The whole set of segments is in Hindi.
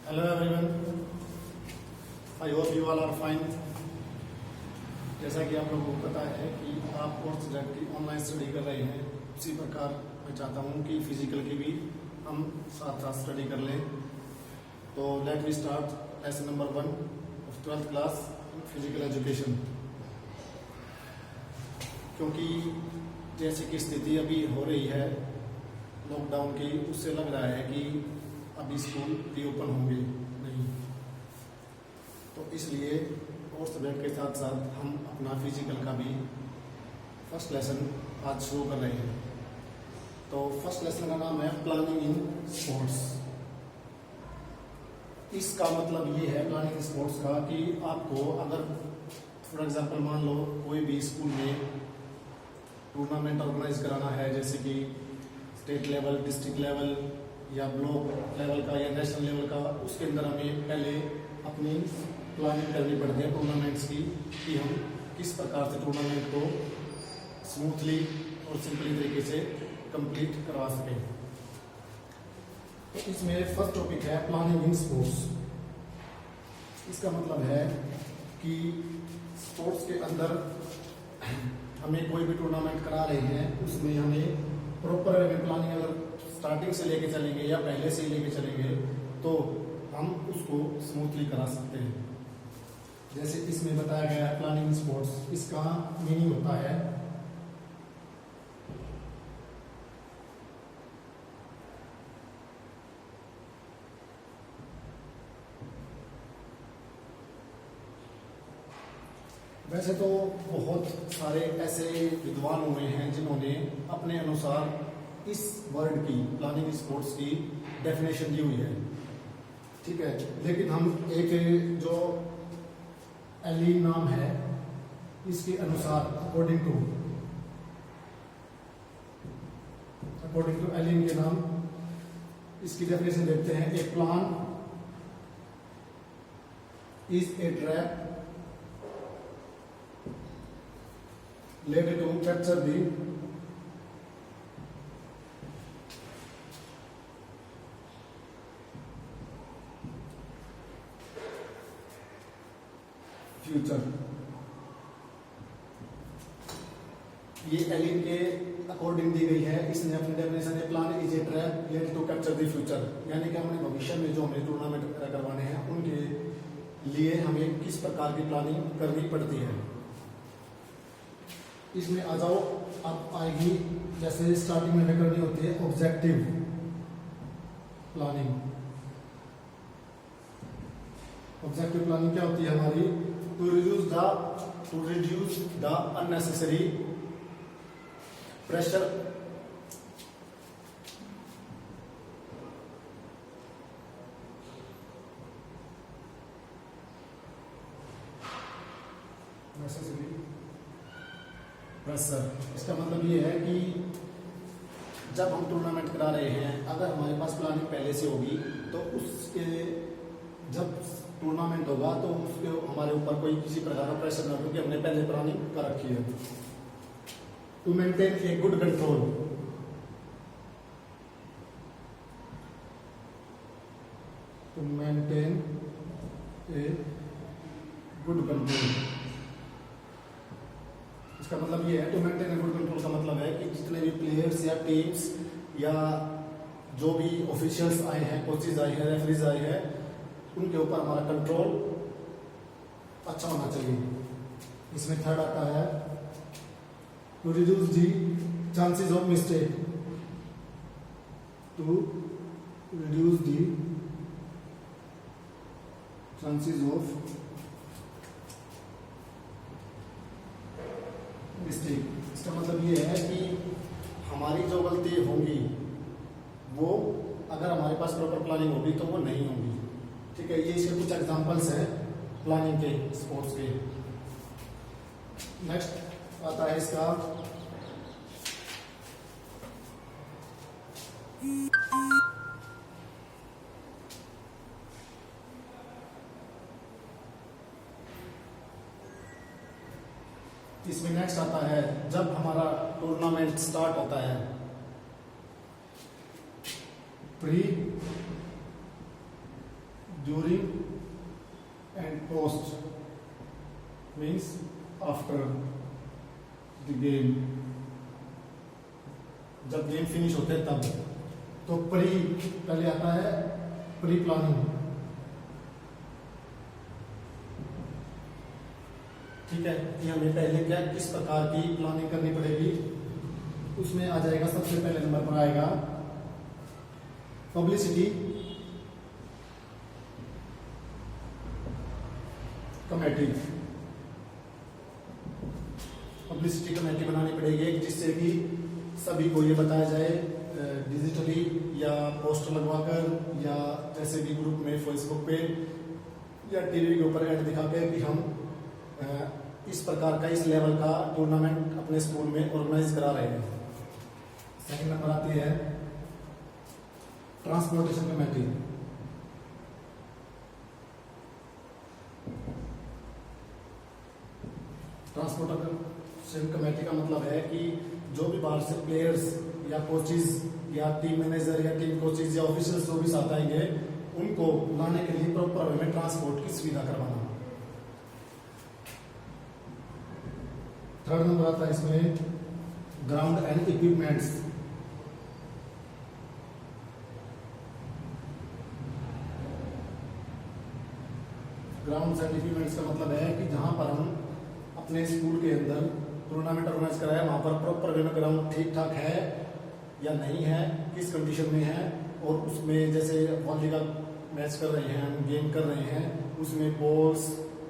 Hello everyone, I hope you all are fine। जैसा कि आप लोगों को पता है कि आप कोर्स सब्जेक्ट की ऑनलाइन स्टडी कर रहे हैं, उसी प्रकार मैं चाहता हूं कि फिजिकल की भी हम साथ साथ स्टडी कर लें। तो let we start lesson number 1 of 12th class physical education. क्योंकि जैसे कि स्थिति अभी हो रही है लॉकडाउन की, उससे लग रहा है कि अभी स्कूल रीओपन होंगे नहीं, तो इसलिए कोर्स सब्जेक्ट के साथ साथ हम अपना फिजिकल का भी फर्स्ट लेसन आज शुरू कर रहे हैं। तो फर्स्ट लेसन का नाम है प्लानिंग इन स्पोर्ट्स। इसका मतलब ये है प्लानिंग इन स्पोर्ट्स का कि आपको अगर फॉर एग्जांपल मान लो कोई भी स्कूल में टूर्नामेंट ऑर्गेनाइज कराना है, जैसे कि स्टेट लेवल, डिस्ट्रिक्ट लेवल या ब्लॉक लेवल का या नेशनल लेवल का, उसके अंदर हमें पहले अपनी प्लानिंग करनी पड़ती है टूर्नामेंट्स की, कि हम किस प्रकार से टूर्नामेंट को स्मूथली और सिंपली तरीके से कंप्लीट करवा सकें। तो इसमें फर्स्ट टॉपिक है प्लानिंग इन स्पोर्ट्स। इसका मतलब है कि स्पोर्ट्स के अंदर हमें कोई भी टूर्नामेंट करा रहे हैं, उसमें हमें प्रॉपर प्लानिंग अगर स्टार्टिंग से लेके चलेंगे या पहले से ही लेके चलेंगे तो हम उसको स्मूथली करा सकते हैं। जैसे इसमें बताया गया है प्लानिंग स्पोर्ट्स, इसका मीनिंग होता है वैसे तो बहुत सारे ऐसे विद्वान हुए हैं जिन्होंने अपने अनुसार इस वर्ड की प्लानिंग स्पोर्ट्स की डेफिनेशन दी हुई है, ठीक है। लेकिन हम एक जो एलिन नाम है, इसके अनुसार अकॉर्डिंग टू एलिन के नाम इसकी डेफिनेशन देखते हैं। A plan is a trap laid to capture the future. ये एलिन के अकॉर्डिंग दी गई है। इसने अपनी डेफिनेशन है plan is a trap laid to capture the future, यानी कि हमने भविष्य में जो हमें टूर्नामेंट करवाने हैं उनके लिए हमें किस प्रकार की प्लानिंग करनी पड़ती है। इसमें आ जाओ, अब आएगी जैसे स्टार्टिंग में हमें करनी होती है ऑब्जेक्टिव प्लानिंग। ऑब्जेक्टिव प्लानिंग क्या होती है हमारी? To reduce the unnecessary pressure pressure. इसका मतलब ये है कि जब हम टूर्नामेंट करा रहे हैं, अगर हमारे पास प्लानिंग पहले से होगी तो उसके जब टूर्नामेंट होगा तो उसके हमारे ऊपर कोई किसी प्रकार का प्रेशर ना हो, क्योंकि हमने पहले प्लानिंग कर रखी है। To maintain a good control, to maintain a good control. इसका मतलब ये है to maintain a good control का मतलब है कि जितने भी प्लेयर्स या टीम्स या जो भी ऑफिशियल्स आए हैं, कोचेज आए हैं, रेफरीज आए हैं, उनके ऊपर हमारा कंट्रोल अच्छा होना चाहिए। इसमें थर्ड आता है to reduce the chances of mistake, to reduce the chances of mistake. इसका मतलब ये है कि हमारी जो गलती होंगी वो अगर हमारे पास प्रॉपर प्लानिंग होगी तो वो नहीं होंगी, ठीक है। ये इसके कुछ एग्जांपल्स हैं प्लानिंग के, स्पोर्ट्स के। नेक्स्ट आता है इसका इसमें नेक्स्ट आता है जब हमारा टूर्नामेंट स्टार्ट होता है, pre during and post means after the game, जब गेम फिनिश होते हैं तब। तो प्री पहले आता है प्री प्लानिंग, ठीक है, कि हमें पहले क्या किस प्रकार की प्लानिंग करनी पड़ेगी। उसमें आ जाएगा सबसे पहले नंबर पर आएगा पब्लिसिटी कमेटी। पब्लिसिटी कमेटी बनानी पड़ेगी जिससे कि सभी को ये बताया जाए डिजिटली या पोस्टर लगवाकर या जैसे भी ग्रुप में फेसबुक पे या टीवी के ऊपर ऐड दिखा के कि हम इस प्रकार का इस लेवल का टूर्नामेंट अपने स्कूल में ऑर्गेनाइज करा रहे हैं। सेकंड नंबर आती है ट्रांसपोर्टेशन कमेटी। ट्रांसपोर्टेशन कमेटी का मतलब है कि जो भी बाहर से प्लेयर्स या कोचेज या टीम मैनेजर या टीम कोचेज या ऑफिसर्स जो भी साथ आएंगे उनको लाने के लिए प्रॉपर वे में ट्रांसपोर्ट की सुविधा करवाना। थर्ड नंबर आता है इसमें ground and equipments. Ground and equipments का मतलब है कि जहां पर हम अपने स्कूल के अंदर टूर्नामेंट ऑर्गेनाइज कराए वहां पर प्रॉपर वे में ग्राउंड ठीक ठाक है या नहीं है, किस कंडीशन में है, और उसमें जैसे वॉली का मैच कर रहे हैं, गेम कर रहे हैं, उसमें बॉल्स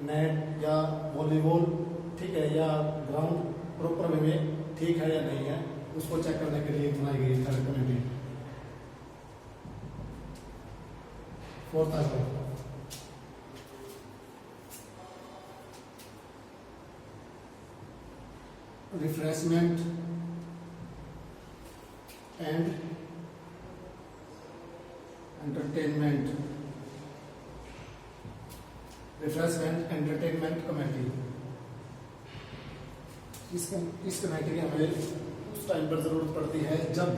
नेट या वॉलीबॉल ठीक है या ग्राउंड प्रॉपर वे में ठीक है या नहीं है, उसको चेक करने के लिए बनाई गई थर्ड कमेटी। फोर्थ है refreshment and entertainment. Refreshment entertainment committee, इस कमेटी की हमें उस टाइम पर जरूरत पड़ती है जब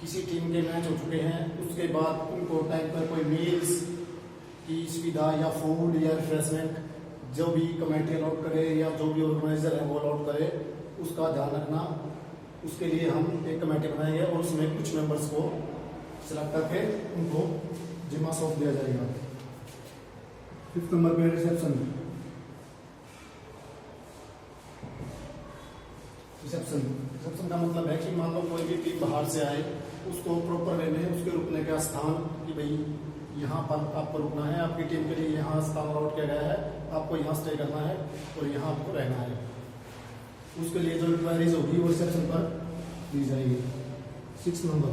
किसी टीम के मैच हो चुके हैं, उसके बाद उनको टाइम पर कोई मील्स की सुविधा या फूड या रिफ्रेशमेंट जो भी कमेटी अलॉट करे या जो भी ऑर्गेनाइजर है वो अलॉट करे, उसका ध्यान रखना। उसके लिए हम एक कमेटी बनाएंगे और उसमें कुछ मेंबर्स को सिलेक्ट करके उनको जिम्मा सौंप दिया जाएगा। फिफ्थ नंबर पे रिसेप्शन। रिसेप्शन का मतलब है कि मान लो कोई भी टीम बाहर से आए, उसको प्रॉपर वे में उसके रुकने का स्थान कि भाई यहाँ पर आपको रुकना है, आपकी टीम के लिए यहाँ स्थान अलॉट किया गया है, आपको यहाँ स्टे करना है और यहाँ आपको रहना है। उसके लिए जो इंक्वायरीज होगी वो रिसेप्शन पर दी जाएगी। 6 number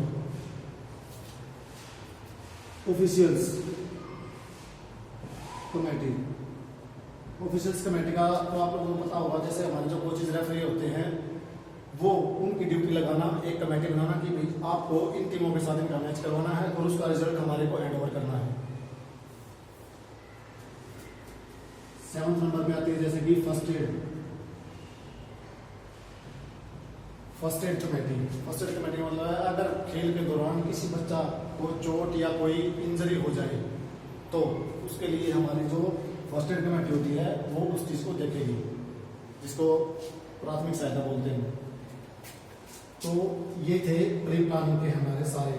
officials committee. Officials committee का तो आप लोगों को पता होगा, जैसे हमारे जो कोचेज रेफरी होते हैं वो उनकी ड्यूटी लगाना, एक कमेटी बनाना कि भाई आपको इन टीमों के साथ इनका मैच करवाना है और उसका रिजल्ट हमारे को हैंड ओवर करना है। 7 नंबर में आती है जैसे कि first aid committee. First aid committee मतलब है अगर खेल के दौरान किसी बच्चा को चोट या कोई इंजरी हो जाए तो उसके लिए हमारी जो फर्स्ट एड कमेटी होती है वो उस चीज को देखेगी, जिसको प्राथमिक सहायता बोलते हैं। तो ये थे प्री प्लानिंग के हमारे सारे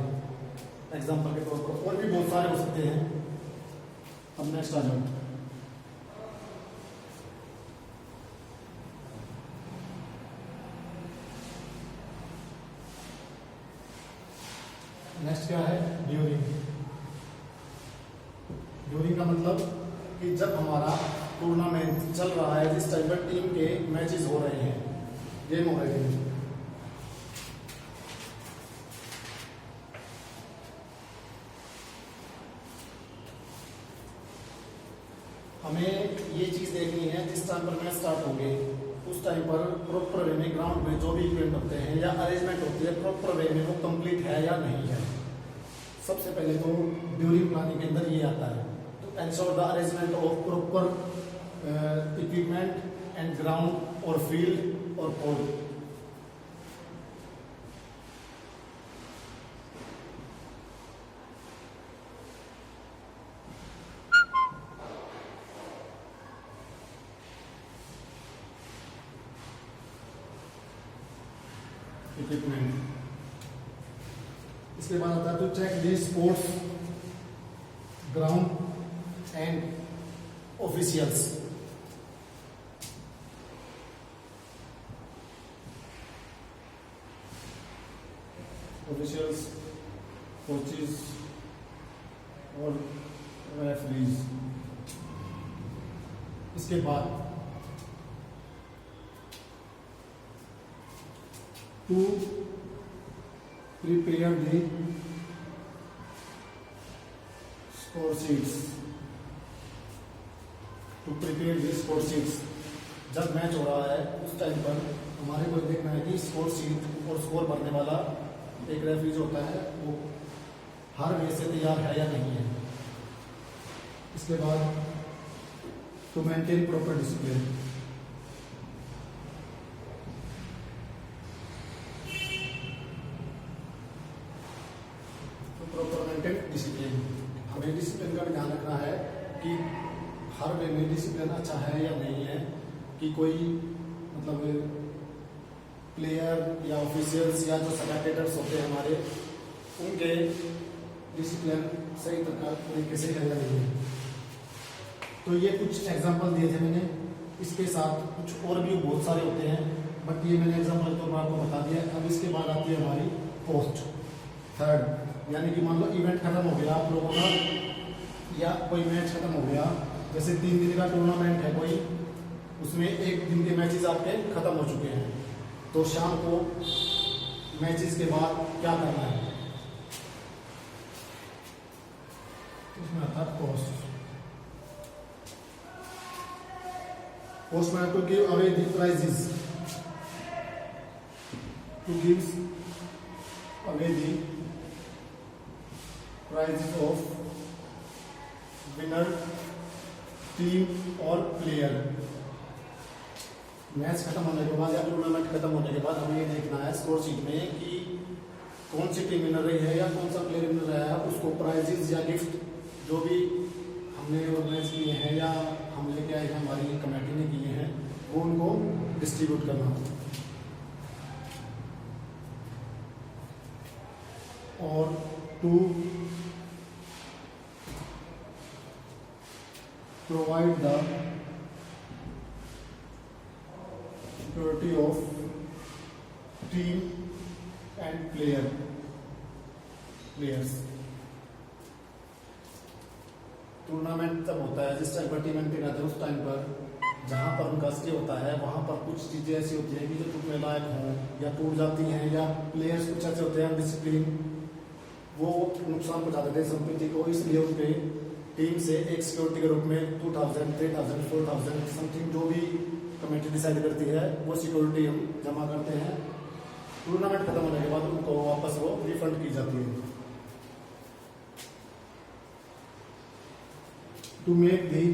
एग्जाम्पल के तौर पर, और भी बहुत सारे हो सकते हैं। अब नेक्स्ट आ जाओ। नेक्स्ट क्या है? ड्यूरिंग। ड्यूरिंग का मतलब कि जब हमारा टूर्नामेंट चल रहा है, जिस टाइम पर टीम के मैचेस हो रहे हैं, गेम हो रहे हैं, हमें ये चीज देखनी है जिस टाइम पर मैच स्टार्ट होंगे उस टाइम पर प्रॉपर वे में ग्राउंड में जो भी इवेंट होते हैं या अरेंजमेंट होती है प्रॉपर वे में वो कंप्लीट है या नहीं है। सबसे पहले तो ड्यूरिंग प्लानिंग के अंदर ये आता है, तो ensure the arrangement of proper equipment and ground और फील्ड और कोर्ट। इक्विपमेंट। इसके बाद आता है to check the sports ground and officials. Officials, coaches और रेफरीज। इसके बाद to prepare the score sheets. To prepare the score sheets. जब मैच हो रहा है उस टाइम पर हमारे को देखना है कि स्कोर शीट और स्कोर भरने वाला एक रेफरी जो होता है वो हर वे से तैयार है या नहीं है। इसके बाद टू मेंटेन प्रॉपर डिसिप्लिन। तो प्रॉपर मेंटेन डिसिप्लिन, हमें डिसिप्लिन का भी ध्यान रखना है कि हर वे में डिसिप्लिन अच्छा है या नहीं है, कि कोई मतलब प्लेयर या ऑफिशियल्स या जो सेक्रेटरीज होते हैं हमारे, उनके डिसिप्लिन सही तरीके से है या नहीं है। तो ये कुछ एग्जांपल दिए थे मैंने, इसके साथ कुछ और भी बहुत सारे होते हैं, बट ये मैंने एग्जांपल तो आपको बता दिया। अब इसके बाद आती है हमारी पोस्ट थर्ड, यानी कि मान लो इवेंट खत्म हो गया आप लोगों का, या कोई मैच खत्म हो गया, जैसे 3 दिन का टूर्नामेंट है कोई, उसमें 1 दिन के मैचेस आपके खत्म हो चुके हैं, तो शाम को मैचेस के बाद क्या करना है, इसमें आता है पोस्ट। पोस्ट में to give away the prizes, to gives away the prizes of winner, team और प्लेयर। मैच खत्म होने के बाद या टूर्नामेंट खत्म होने के बाद हमें ये देखना है स्कोर शीट में कि कौन सी टीम विनर रही है या कौन सा प्लेयर विनर रहा है, उसको प्राइजेस या गिफ्ट जो भी हमने ऑर्गेनाइज किए हैं या हम लेके आए हैं, हमारी कमेटी ने किए हैं, वो उनको डिस्ट्रीब्यूट करना। और to provide the security of team and players. Tournament तब होता है जिस टाइम पर टीम एंड प्लेयर आते हैं, उस टाइम पर जहाँ पर उनका स्टे होता है वहाँ पर कुछ चीज़ें ऐसी होती हैं कि जो टूटने लायक हों या टूट जाती हैं, या प्लेयर्स कुछ ऐसे होते हैं डिसिप्लिन, वो नुकसान पहुँचा देते हैं संपत्ति को, इसलिए उनके टीम से एक सिक्योरिटी के रूप में 2000, 3000, 4000 समथिंग जो भी कमेटी डिसाइड करती है वो सिक्योरिटी हम जमा करते हैं। टूर्नामेंट खत्म होने के बाद उनको वापस वो रिफंड की जाती है। To make the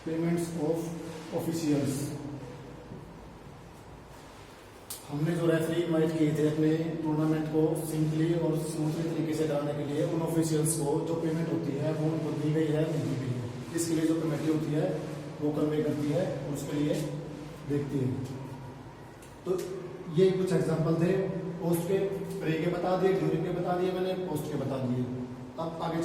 payments of officials. हमने जो रेफरी इनवाइट किए थे अपने टूर्नामेंट को सिंपली और स्मूथली तरीके से कराने के लिए, उन ऑफिशियल्स को जो पेमेंट होती है वो उनको दी गई है नहीं दी गई है, इसके लिए जो कमेटी होती है वो कन्वे करती है और उसके लिए देखती है। तो ये कुछ एग्जांपल थे पोस्ट के, प्रे के बता दिए, ड्यूरिंग के बता दिए मैंने, पोस्ट के बता दिए। अब आगे